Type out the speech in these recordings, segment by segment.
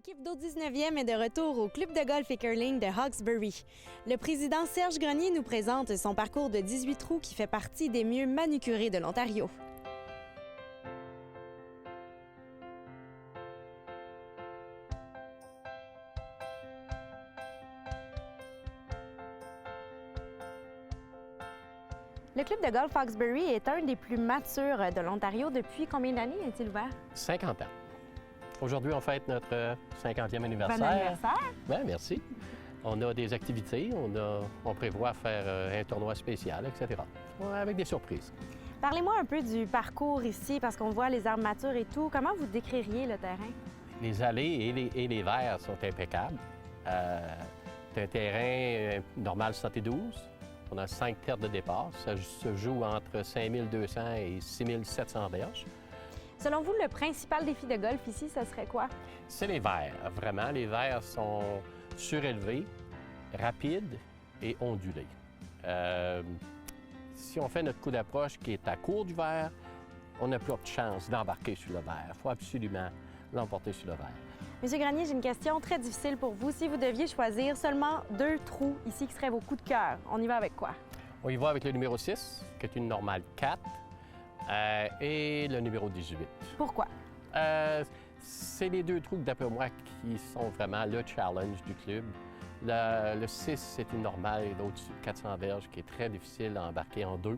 L'équipe d'au 19e est de retour au club de golf et curling de Hawkesbury. Le président Serge Grenier nous présente son parcours de 18 trous qui fait partie des mieux manucurés de l'Ontario. Le club de golf Hawkesbury est un des plus matures de l'Ontario. Depuis combien d'années est-il ouvert? 50 ans. Aujourd'hui, on fête notre 50e anniversaire. Bon anniversaire! Bien, merci. On a des activités, on prévoit faire un tournoi spécial, etc. Avec des surprises. Parlez-moi un peu du parcours ici, parce qu'on voit les arbres matures et tout. Comment vous décririez le terrain? Les allées et les verts sont impeccables. C'est un terrain normal 72. On a 5 terres de départ. Ça se joue entre 5200 et 6700 verges. Selon vous, le principal défi de golf ici, ce serait quoi? C'est les verts, vraiment. Les verts sont surélevés, rapides et ondulés. Si on fait notre coup d'approche qui est à court du vert, on n'a plus de chance d'embarquer sur le vert. Il faut absolument l'emporter sur le vert. Monsieur Grenier, j'ai une question très difficile pour vous. Si vous deviez choisir seulement 2 trous ici qui seraient vos coups de cœur, on y va avec quoi? On y va avec le numéro 6, qui est une normale 4. Et le numéro 18. Pourquoi? C'est les 2 trous, d'après moi, qui sont vraiment le challenge du club. Le 6, c'est une normale au-dessus de 400 verges qui est très difficile à embarquer en 2.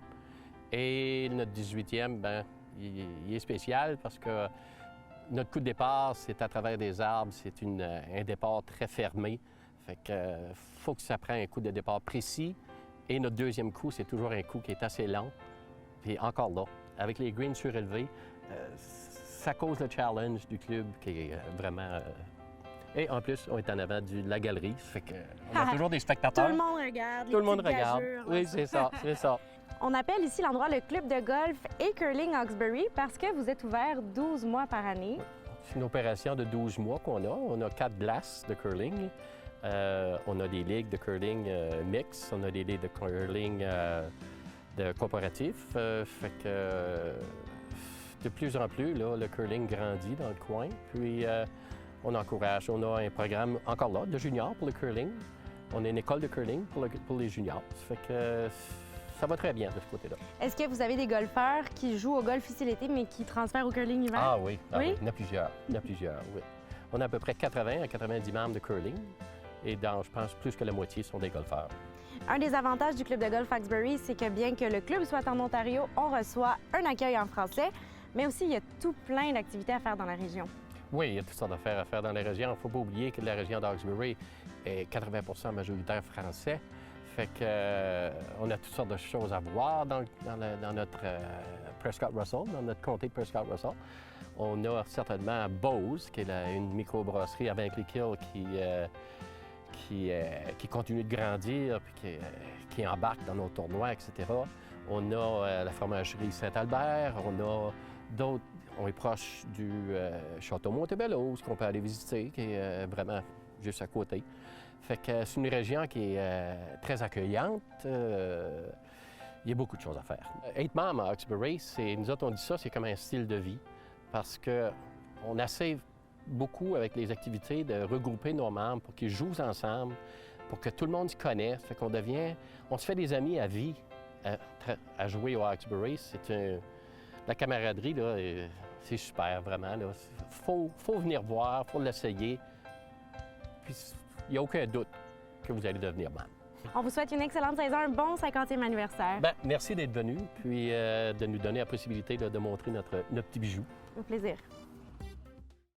Et notre 18e, ben, il est spécial parce que notre coup de départ, c'est à travers des arbres. C'est un départ très fermé. Fait que faut que ça prenne un coup de départ précis. Et notre deuxième coup, c'est toujours un coup qui est assez long. Puis encore là, avec les greens surélevés, ça cause le challenge du club qui est vraiment... Et en plus, on est en avant de la galerie, fait qu'on a toujours des spectateurs. Tout le monde regarde. Tout le monde regarde. Oui, c'est ça, c'est ça. On appelle ici l'endroit le club de golf et curling Hawkesbury parce que vous êtes ouvert 12 mois par année. C'est une opération de 12 mois qu'on a. On a 4 glaces de curling. On a des ligues de curling mix. On a des ligues de curling de coopératif. Fait que de plus en plus, là, le curling grandit dans le coin. Puis on encourage. On a un programme encore là de juniors pour le curling. On a une école de curling pour les juniors. Fait que ça va très bien de ce côté-là. Est-ce que vous avez des golfeurs qui jouent au golf ici l'été, mais qui transfèrent au curling l'hiver? Ah oui, Oui? Il y en a plusieurs. Il y en a plusieurs, oui. On a à peu près 80 à 90 membres de curling. Et je pense, plus que la moitié sont des golfeurs. Un des avantages du club de golf Hawkesbury, c'est que bien que le club soit en Ontario, on reçoit un accueil en français, mais aussi il y a tout plein d'activités à faire dans la région. Oui, il y a toutes sortes d'affaires à faire dans la région. Il ne faut pas oublier que la région d'Hawkesbury est 80 majoritaire français. Fait qu'on a toutes sortes de choses à voir dans notre Prescott-Russell, dans notre comté de Prescott-Russell. On a certainement Bose, qui est une microbrasserie à Vankleek-Hill qui continue de grandir puis qui embarque dans nos tournois, etc. On a la fromagerie Saint-Albert, on est proche du Château Montebello, qu'on peut aller visiter, qui est vraiment juste à côté. Fait que c'est une région qui est très accueillante. Il y a beaucoup de choses à faire. 8 membres à Hawkesbury, nous autres, on dit ça, c'est comme un style de vie parce qu'on essaie beaucoup avec les activités de regrouper nos membres pour qu'ils jouent ensemble, pour que tout le monde se connaisse. Fait qu'on on se fait des amis à vie à jouer au Hawkesbury. La camaraderie, là, c'est super, vraiment. Il faut venir voir, il faut l'essayer. Puis il n'y a aucun doute que vous allez devenir membre. On vous souhaite une excellente saison, un bon 50e anniversaire. Bien, merci d'être venu, puis de nous donner la possibilité de montrer notre petit bijou. Au plaisir.